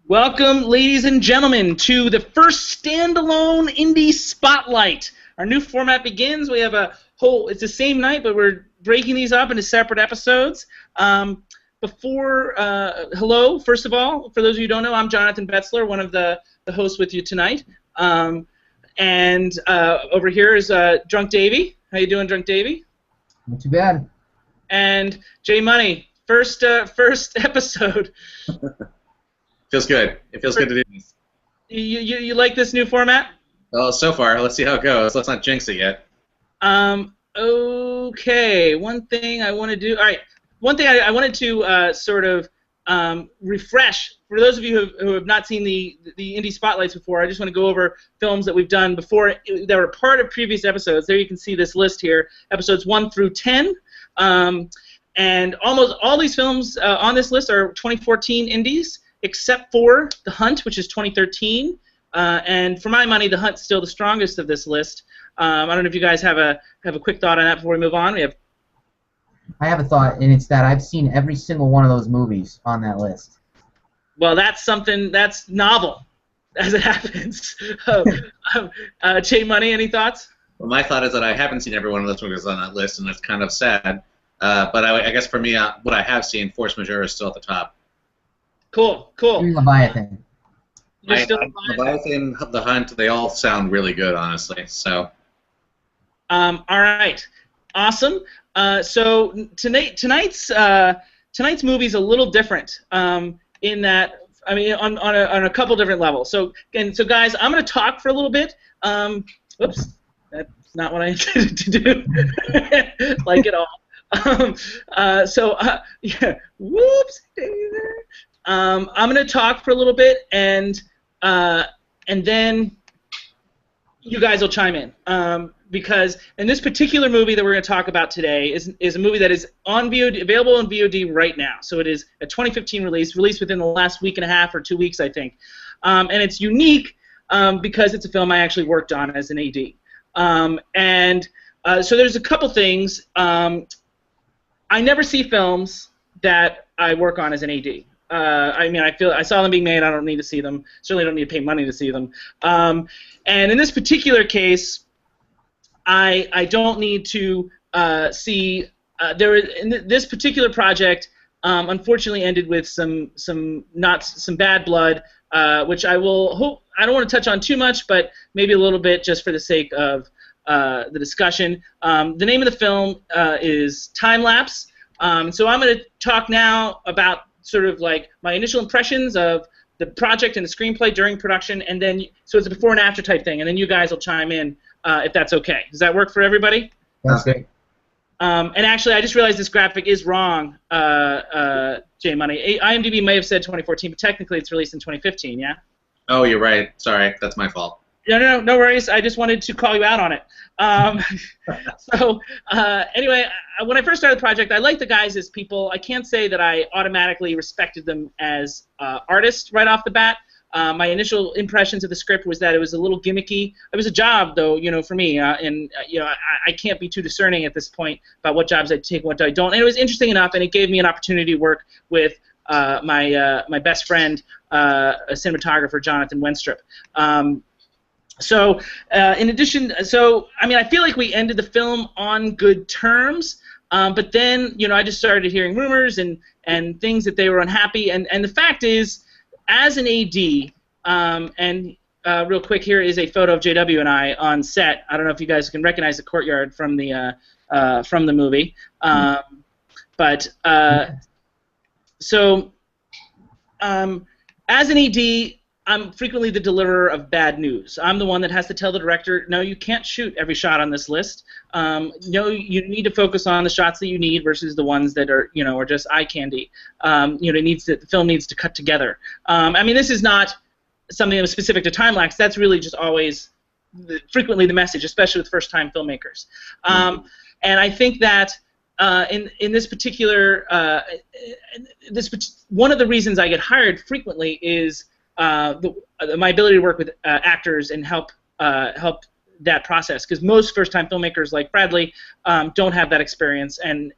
Welcome, ladies and gentlemen, to the first standalone indie spotlight. Our new format begins. We have it's the same night, but we're breaking these up into separate episodes. Hello, first of all, for those of you who don't know, I'm Jonathan Betzler, one of the hosts with you tonight. And over here is Drunk Davie. How you doing, Drunk Davie? Not too bad. And J Money, first episode. Feels good. It feels good to do this. You like this new format? Well, so far, let's see how it goes. Let's not jinx it yet. Okay. One thing I want to do. All right. One thing I wanted to sort of refresh for those of you who have not seen the indie spotlights before. I just want to go over films that we've done before that were part of previous episodes. There you can see this list here, episodes 1 through 10. And almost all these films on this list are 2014 indies, except for The Hunt, which is 2013. And for my money, The Hunt's still the strongest of this list. I don't know if you guys have a quick thought on that before we move on. I have a thought, and it's that I've seen every single one of those movies on that list. Well, that's novel, as it happens. Jay Money, any thoughts? Well, my thought is that I haven't seen every one of those movies on that list, and that's kind of sad. But I guess for me, what I have seen, Force Majeure is still at the top. Cool. You're Leviathan. Leviathan, The Hunt, they all sound really good, honestly. So. All right. Awesome. So tonight's movie is a little different in that, I mean, on a couple different levels. So guys, I'm going to talk for a little bit. Whoops, that's not what I intended to do. Like it all. Yeah. Whoops. I'm going to talk for a little bit, and then you guys will chime in. Because in this particular movie that we're going to talk about today is a movie that is on VOD, available on VOD right now. So it is a 2015 released within the last week and a half or 2 weeks, I think. And it's unique because it's a film I actually worked on as an AD. So there's a couple things. I never see films that I work on as an AD. I mean, I saw them being made. I don't need to see them. Certainly don't need to pay money to see them. And in this particular case, I don't need to see. This particular project, unfortunately, ended with some bad blood, which I will hope. I don't want to touch on too much, but maybe a little bit just for the sake of the discussion. The name of the film is Timelapse. So I'm going to talk now about sort of like my initial impressions of the project and the screenplay during production, and then so it's a before and after type thing, and then you guys will chime in if that's okay. Does that work for everybody? That's great. And actually, I just realized this graphic is wrong, J Money. IMDb may have said 2014, but technically it's released in 2015. Yeah. Oh, you're right. Sorry, that's my fault. No worries. I just wanted to call you out on it. Anyway, when I first started the project, I liked the guys as people. I can't say that I automatically respected them as artists right off the bat. My initial impressions of the script was that it was a little gimmicky. It was a job, though, for me, and I can't be too discerning at this point about what jobs I take and what I don't. And it was interesting enough, and it gave me an opportunity to work with my best friend, a cinematographer, Jonathan Wenstrup. In addition, I mean, I feel like we ended the film on good terms, but then, I just started hearing rumors and things that they were unhappy, and the fact is, as an AD, real quick, here is a photo of JW and I on set. I don't know if you guys can recognize the courtyard from the movie, as an AD, I'm frequently the deliverer of bad news. I'm the one that has to tell the director, no, you can't shoot every shot on this list. No, you need to focus on the shots that you need versus the ones that are, are just eye candy. The film needs to cut together. I mean, this is not something that was specific to Timelapse. That's really just always frequently the message, especially with first-time filmmakers. And I think that in this particular, one of the reasons I get hired frequently is my ability to work with actors and help that process, because most first-time filmmakers like Bradley don't have that experience and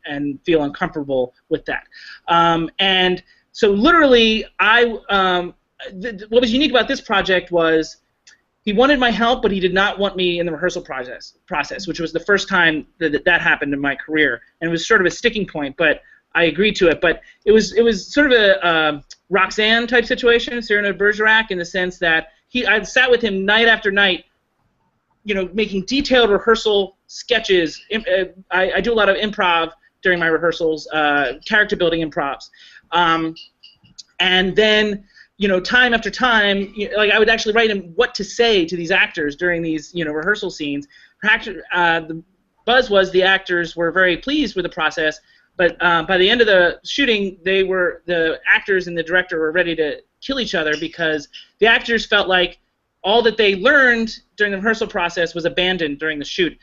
feel uncomfortable with that. And so literally, what was unique about this project was he wanted my help, but he did not want me in the rehearsal process, which was the first time that happened in my career, and it was sort of a sticking point. But I agreed to it. But it was sort of a Roxanne type situation, Cyrano de Bergerac, in the sense that I sat with him night after night, making detailed rehearsal sketches. I do a lot of improv during my rehearsals, character building improvs, and then. Time after time, I would actually write him what to say to these actors during these, rehearsal scenes. The buzz was the actors were very pleased with the process, but by the end of the shooting, the actors and the director were ready to kill each other because the actors felt like all that they learned during the rehearsal process was abandoned during the shoot.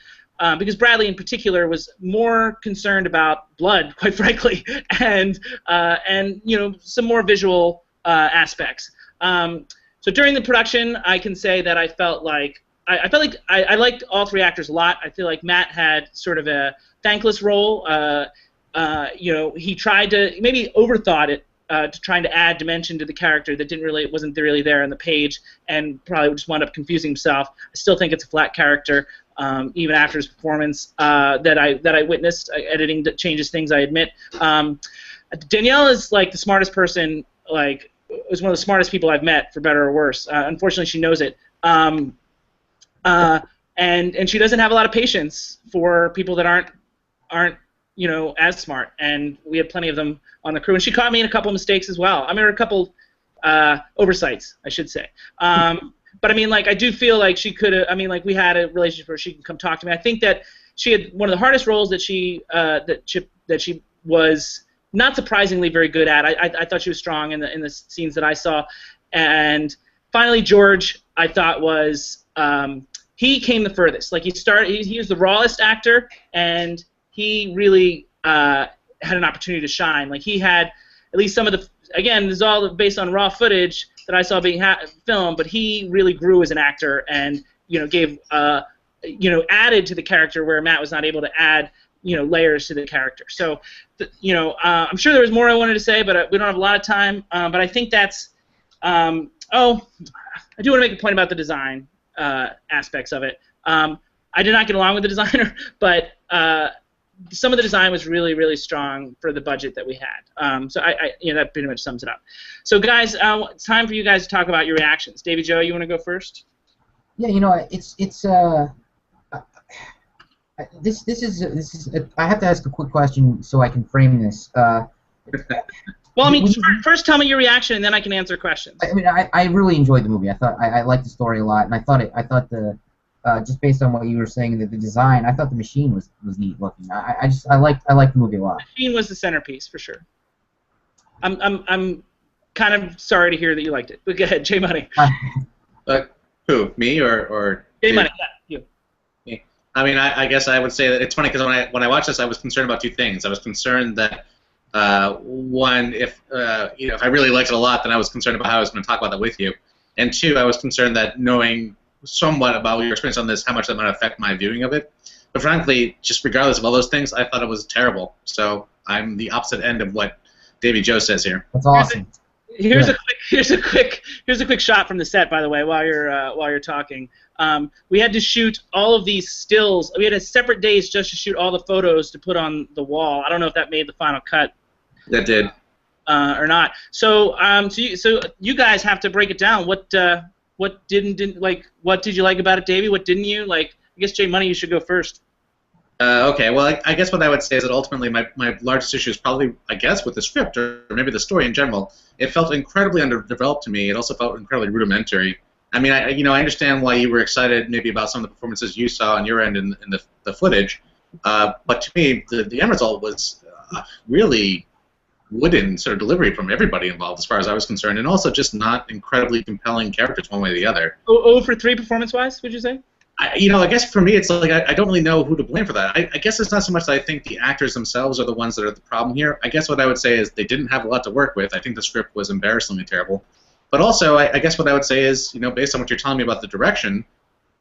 Because Bradley in particular was more concerned about blood, quite frankly, and some more visual aspects. So during the production, I can say that I felt like I liked all three actors a lot. I feel like Matt had sort of a thankless role. He tried to maybe overthought it to trying to add dimension to the character that wasn't really there on the page, and probably just wound up confusing himself. I still think it's a flat character, even after his performance that I witnessed. Editing changes things, I admit. Danielle is like the smartest person. Was one of the smartest people I've met, for better or worse. Unfortunately, she knows it, and she doesn't have a lot of patience for people that aren't as smart. And we had plenty of them on the crew, and she caught me in a couple of mistakes as well. I mean, a couple oversights, I should say. But I mean, I do feel like she could have. I mean, we had a relationship where she can come talk to me. I think that she had one of the hardest roles that she was. Not surprisingly very good at. I thought she was strong in the scenes that I saw. And finally, George, I thought was he came the furthest. He was the rawest actor, and he really had an opportunity to shine. He had at least some of the. Again, this is all based on raw footage that I saw being filmed, but he really grew as an actor and gave added to the character where Matt was not able to add. Layers to the character. So, I'm sure there was more I wanted to say, but we don't have a lot of time. But I think that's. I do want to make a point about the design aspects of it. I did not get along with the designer, but some of the design was really, really strong for the budget that we had. So that pretty much sums it up. So, guys, it's time for you guys to talk about your reactions. Davie, Joe, you want to go first? Yeah, it's. This is. I have to ask a quick question so I can frame this. Well, I mean, first tell me your reaction, and then I can answer questions. I mean, I really enjoyed the movie. I thought I liked the story a lot, and I thought the just based on what you were saying, the design, I thought the machine was neat looking. I liked the movie a lot. The machine was the centerpiece for sure. I'm kind of sorry to hear that you liked it. But go ahead, J Money. Who, me or J Money? Yeah, you. I mean, I guess I would say that it's funny because when I watched this, I was concerned about two things. I was concerned that one, if I really liked it a lot, then I was concerned about how I was going to talk about that with you, and two, I was concerned that knowing somewhat about your experience on this, how much that might affect my viewing of it. But frankly, just regardless of all those things, I thought it was terrible. So I'm the opposite end of what Davie Joe says here. That's awesome. Here's a quick shot from the set, by the way, while you're talking. We had to shoot all of these stills. We had a separate days just to shoot all the photos to put on the wall. I don't know if that made the final cut. That did. Or not. So you guys have to break it down. What didn't like? What did you like about it, Davie? What didn't you like? I guess J Money, you should go first. Okay, well, I guess what I would say is that ultimately my largest issue is probably, I guess, with the script or maybe the story in general. It felt incredibly underdeveloped to me. It also felt incredibly rudimentary. I mean, I understand why you were excited maybe about some of the performances you saw on your end in the footage, but to me, the end result was really wooden sort of delivery from everybody involved, as far as I was concerned, and also just not incredibly compelling characters one way or the other. Oh, for 3 performance-wise, would you say? I guess for me, it's like I don't really know who to blame for that. I guess it's not so much that I think the actors themselves are the ones that are the problem here. I guess what I would say is they didn't have a lot to work with. I think the script was embarrassingly terrible. But also, I guess what I would say is, based on what you're telling me about the direction,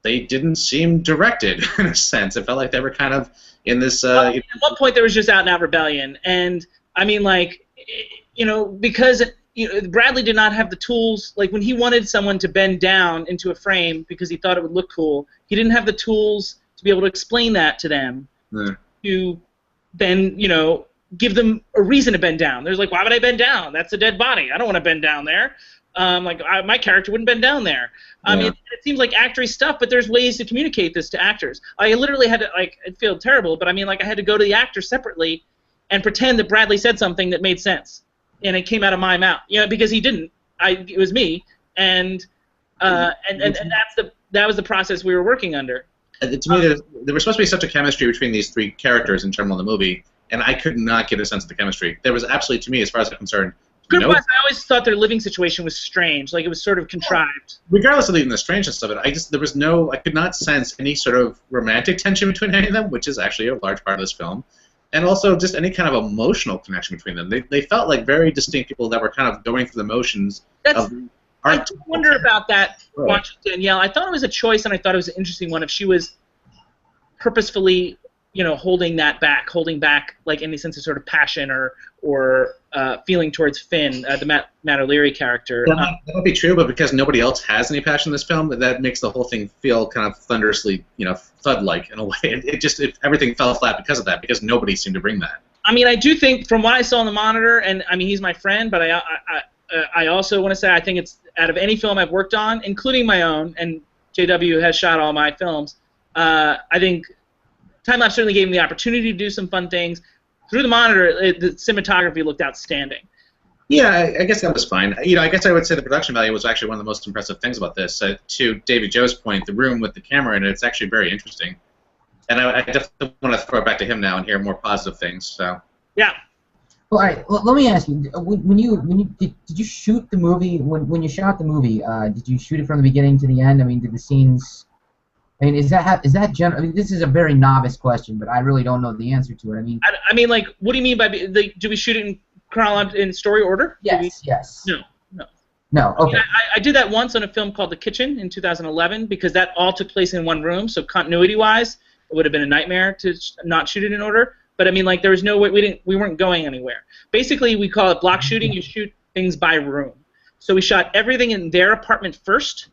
they didn't seem directed in a sense. It felt like they were kind of in this. At one point, there was just out-and-out rebellion, and I mean, like, because Bradley did not have the tools. Like when he wanted someone to bend down into a frame because he thought it would look cool, he didn't have the tools to be able to explain that to them. To then give them a reason to bend down. There's like, why would I bend down? That's a dead body. I don't want to bend down there. My character wouldn't bend down there. It seems like actory stuff, but there's ways to communicate this to actors. I literally had to, it felt terrible, but I had to go to the actor separately and pretend that Bradley said something that made sense, and it came out of my mouth. Because he didn't. It was me, and that was the process we were working under. To me, there was supposed to be such a chemistry between these three characters in general in the movie, and I could not get a sense of the chemistry. There was absolutely, to me, as far as I'm concerned, script-wise, I always thought their living situation was strange, like it was sort of contrived. Regardless of even the strangeness of it, I could not sense any sort of romantic tension between any of them, which is actually a large part of this film, and also just any kind of emotional connection between them. They felt like very distinct people that were kind of going through the motions. I do wonder about that watching Danielle. I thought it was a choice, and I thought it was an interesting one if she was purposefully holding back like any sense of sort of passion or feeling towards Finn, the Matt O'Leary character. That might be true, but because nobody else has any passion in this film, that makes the whole thing feel kind of thunderously, thud-like in a way. Everything fell flat because of that, because nobody seemed to bring that. I do think from what I saw on the monitor, and he's my friend, but I also want to say I think it's out of any film I've worked on, including my own, and JW has shot all my films. I think Timelapse certainly gave me the opportunity to do some fun things. Through the monitor, the cinematography looked outstanding. Yeah, I guess that was fine. I guess I would say the production value was actually one of the most impressive things about this. To Davie Joe's point, the room with the camera in it, it's actually very interesting. And I definitely want to throw it back to him now and hear more positive things. So. Yeah. Well, all right. Let me ask you: did you shoot the movie? When you shot the movie, did you shoot it from the beginning to the end? Did the scenes? Is that general? This is a very novice question, but I really don't know the answer to it. What do you mean by do we shoot it in story order? Yes. No. Okay. I did that once on a film called The Kitchen in 2011 because that all took place in one room. So continuity-wise, it would have been a nightmare to not shoot it in order. But there was no way we weren't going anywhere. Basically, we call it block shooting. You shoot things by room. So we shot everything in their apartment first.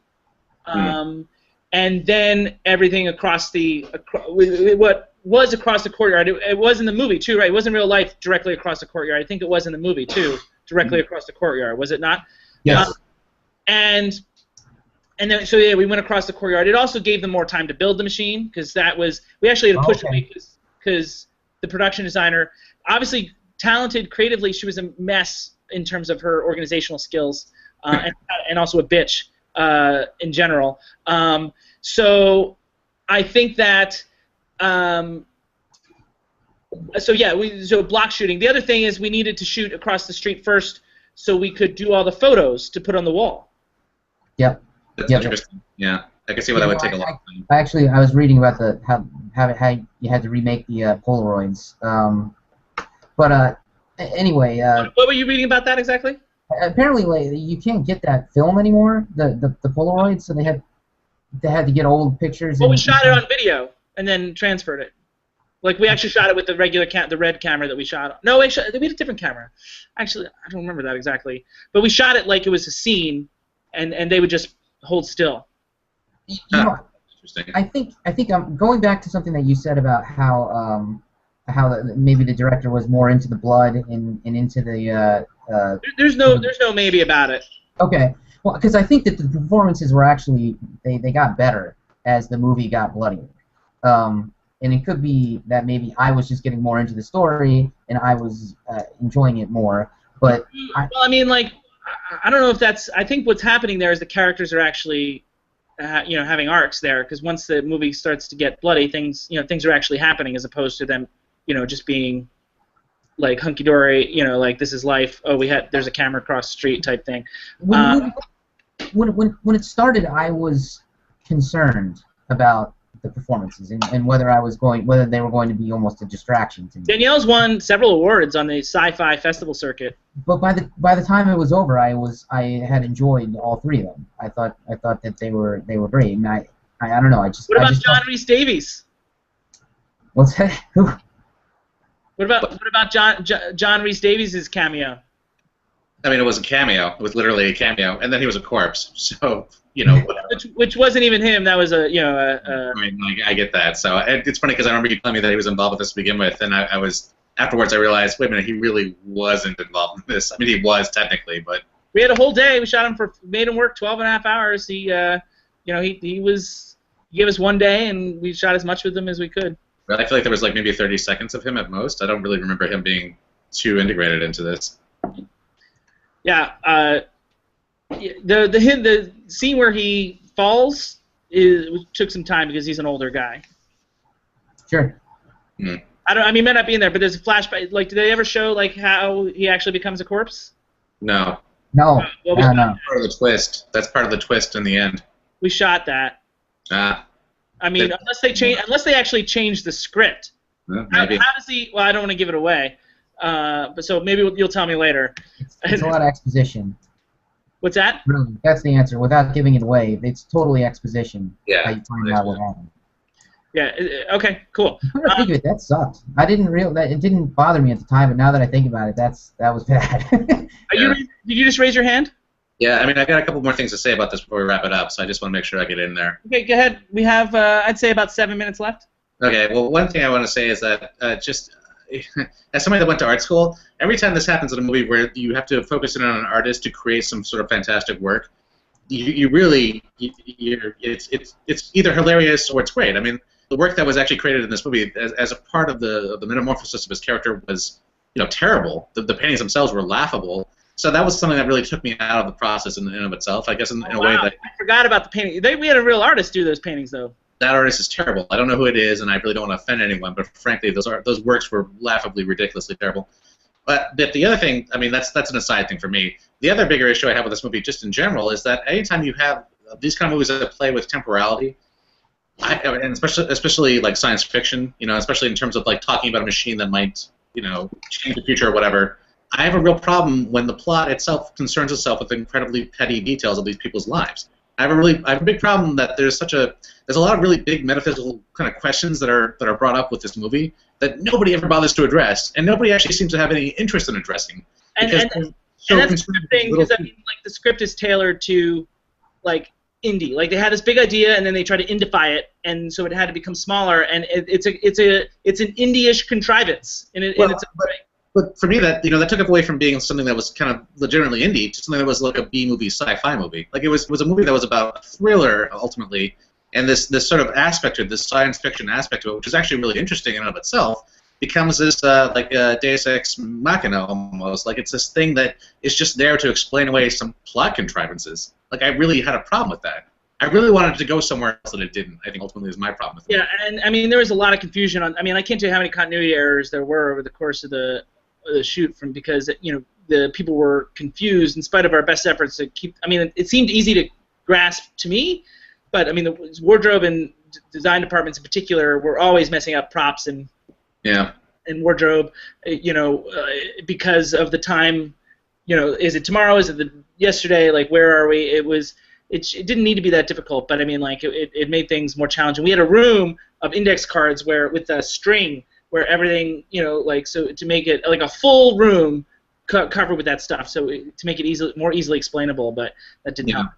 And then everything across what was across the courtyard. It was in the movie too, right? It wasn't real life directly across the courtyard. I think it was in the movie too, directly across the courtyard. Was it not? Yes. And then we went across the courtyard. It also gave them more time to build the machine because we actually had to push it because the production designer, obviously talented creatively, she was a mess in terms of her organizational skills and also a bitch. In general. So I think that so block shooting. The other thing is we needed to shoot across the street first so we could do all the photos to put on the wall. Yep. That's interesting. Yeah. I can see why that would take a long time. I was reading about how you had to remake the Polaroids. Anyway. What were you reading about that exactly? Apparently, you can't get that film anymore, the Polaroid, so they had to get old pictures. Well, we shot it on video and then transferred it. We actually shot it with the regular the red camera that we shot on. No, we had a different camera. Actually, I don't remember that exactly. But we shot it like it was a scene, and they would just hold still. Interesting. I think I'm going back to something that you said about how maybe the director was more into the blood and into the. There's no maybe about it. Okay, well, because I think that the performances were actually they got better as the movie got bloodier, and it could be that maybe I was just getting more into the story and I was enjoying it more. But I don't know if that's. I think what's happening there is the characters are actually, having arcs there because once the movie starts to get bloody, things are actually happening as opposed to them, just being. Like hunky-dory, like this is life. Oh, there's a camera across the street type thing. When it started, I was concerned about the performances and whether they were going to be almost a distraction to me. Danielle's won several awards on the sci-fi festival circuit. But by the time it was over, I had enjoyed all three of them. I thought that they were great, and I don't know. What about John Rhys Davies? What's that? Who? What about John Rhys Davies' cameo? I mean, it was a cameo. It was literally a cameo, and then he was a corpse. So, you know, whatever. Which wasn't even him. That was a I mean, I get that. So it's funny because I remember you telling me that he was involved with this to begin with, and I was afterwards I realized, wait a minute, he really wasn't involved in this. I mean, he was technically, but we had a whole day. We shot him made him work 12 and a half hours. He gave us one day, and we shot as much with him as we could. I feel like there was like maybe 30 seconds of him at most. I don't really remember him being too integrated into this. Yeah, the scene where he falls took some time because he's an older guy. Sure. Mm. I mean, he may not be in there, but there's a flashback. Like, did they ever show like how he actually becomes a corpse? No. No. Well, no. That's part of the twist. That's part of the twist in the end. We shot that. Ah. I mean, unless they actually change the script. Maybe. How does he? Well, I don't want to give it away. But so maybe you'll tell me later. It's a lot of exposition. What's that? Really, that's the answer. Without giving it away, it's totally exposition. Yeah. How you find out what happened. Yeah. Okay. Cool. I think of it, that sucked. I didn't realize it didn't bother me at the time, but now that I think about it, that was bad. Did you just raise your hand? Yeah, I mean, I got a couple more things to say about this before we wrap it up, so I just want to make sure I get in there. Okay, go ahead. We have, I'd say, about 7 minutes left. Okay, well, one thing I want to say is that as somebody that went to art school, every time this happens in a movie where you have to focus in on an artist to create some sort of fantastic work, it's either hilarious or it's great. I mean, the work that was actually created in this movie as a part of the metamorphosis of his character was, terrible. The paintings themselves were laughable. So that was something that really took me out of the process in and of itself, I guess, in a way that... I forgot about the painting. We had a real artist do those paintings, though. That artist is terrible. I don't know who it is, and I really don't want to offend anyone, but frankly, those works were laughably, ridiculously terrible. But the other thing, I mean, that's an aside thing for me. The other bigger issue I have with this movie, just in general, is that anytime you have these kind of movies that play with temporality, and especially like science fiction, especially in terms of like talking about a machine that might, change the future or whatever, I have a real problem when the plot itself concerns itself with incredibly petty details of these people's lives. I have a big problem that there's a lot of really big metaphysical kind of questions that are brought up with this movie that nobody ever bothers to address, and nobody actually seems to have any interest in addressing. And that's the thing, because I mean, like, the script is tailored to like indie. Like, they had this big idea, and then they tried to indify it, and so it had to become smaller. And it's an indie-ish contrivance, But for me, that took it away from being something that was kind of legitimately indie to something that was like a B-movie, sci-fi movie. Like, it was a movie that was about a thriller ultimately, and this sort of aspect of this science fiction aspect to it, which is actually really interesting in and of itself, becomes this like Deus Ex Machina almost. Like, it's this thing that is just there to explain away some plot contrivances. Like, I really had a problem with that. I really wanted to go somewhere else, and it didn't. I think ultimately is my problem with it. Yeah, and I mean, there was a lot of confusion on. I mean, I can't tell you how many continuity errors there were over the course of the shoot, because the people were confused in spite of our best efforts to keep. I mean, it seemed easy to grasp to me, but I mean, the wardrobe and design departments in particular were always messing up props and wardrobe, because of the time. Is it tomorrow? Is it yesterday? Like, where are we? It didn't need to be that difficult, but I mean, like, it made things more challenging. We had a room of index cards with a string where everything, so to make it like a full room covered with that stuff, so to make it more easily explainable, but that didn't help.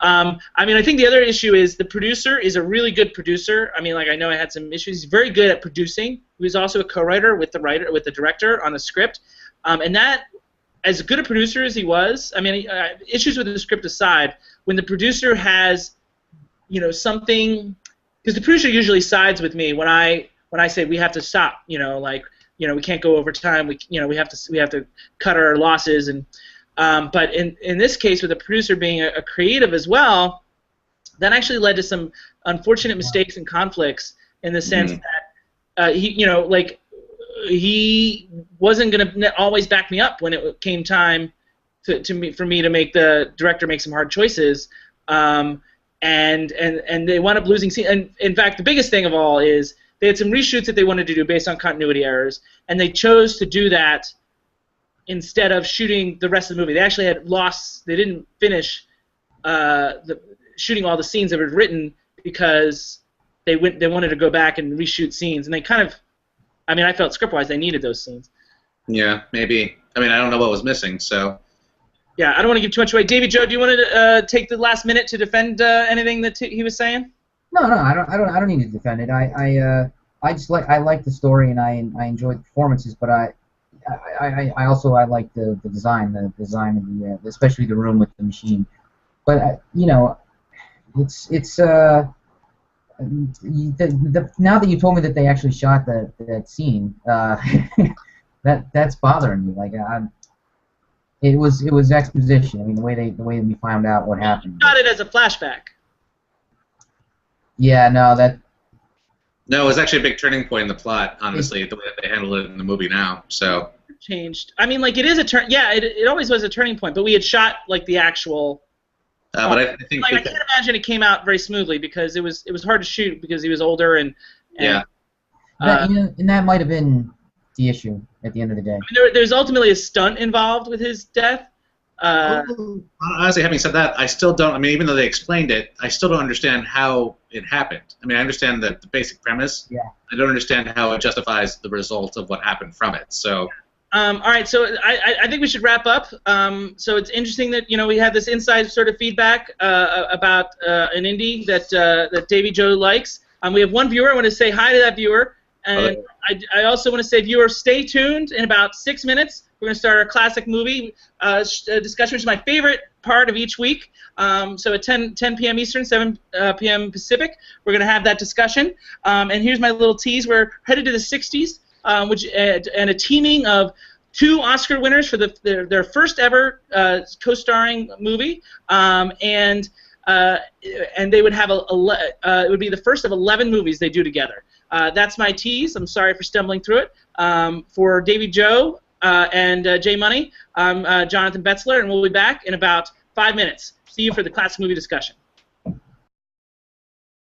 I mean, I think the other issue is the producer is a really good producer. I mean, like, I know I had some issues. He's very good at producing. He was also a co-writer with the director on the script, and that, as good a producer as he was, I mean, issues with the script aside, when the producer has, something, because the producer usually sides with me when I say we have to stop, we can't go over time, we have to cut our losses, and but in this case, with the producer being a creative as well, that actually led to some unfortunate mistakes and conflicts in the sense that he wasn't going to always back me up when it came time for me to make the director make some hard choices, and they wound up losing scenes. And in fact, the biggest thing of all is they had some reshoots that they wanted to do based on continuity errors, and they chose to do that instead of shooting the rest of the movie. They actually they didn't finish shooting all the scenes that were written because they wanted to go back and reshoot scenes, and they kind of, I mean, I felt script-wise they needed those scenes. Yeah, maybe. I mean, I don't know what was missing, so Yeah, I don't want to give too much away. Davie Joe, do you want to take the last minute to defend anything that he was saying? No, I don't need to defend it. I just like the story and I enjoy the performances, but I also like the design of the especially the room with the machine. But you know, it's now that you told me that they actually shot that scene, that's bothering me. Like it was exposition. I mean, the way we found out what happened. Shot it as a flashback. Yeah, no, that. No, it was actually a big turning point in the plot, honestly, the way that they handle it in the movie now. So changed. I mean, like, it is a turn. Yeah, it always was a turning point, but we had shot like the actual. but I think like, I can't imagine it came out very smoothly because it was hard to shoot because he was older and yeah. And that might have been the issue at the end of the day. I mean, there's ultimately a stunt involved with his death. Honestly, having said that, I still don't. I mean, even though they explained it, I still don't understand how it happened. I mean, I understand the basic premise. Yeah. I don't understand how it justifies the result of what happened from it. So. All right, so I think we should wrap up. So it's interesting that we had this inside sort of feedback about an indie that Davie Joe likes. We have one viewer. I want to say hi to that viewer, and I also want to say, viewer, stay tuned. In about 6 minutes, we're going to start our classic movie discussion, which is my favorite part of each week. So at 10 p.m. Eastern, 7 p.m. Pacific, we're going to have that discussion. And here's my little tease: we're headed to the '60s. And a teaming of 2 Oscar winners for their first ever co-starring movie, and they would have it would be the first of 11 movies they do together. That's my tease. I'm sorry for stumbling through it. For Davie Joe and Jay Money, I'm Jonathan Betzler, and we'll be back in about 5 minutes. See you for the classic movie discussion.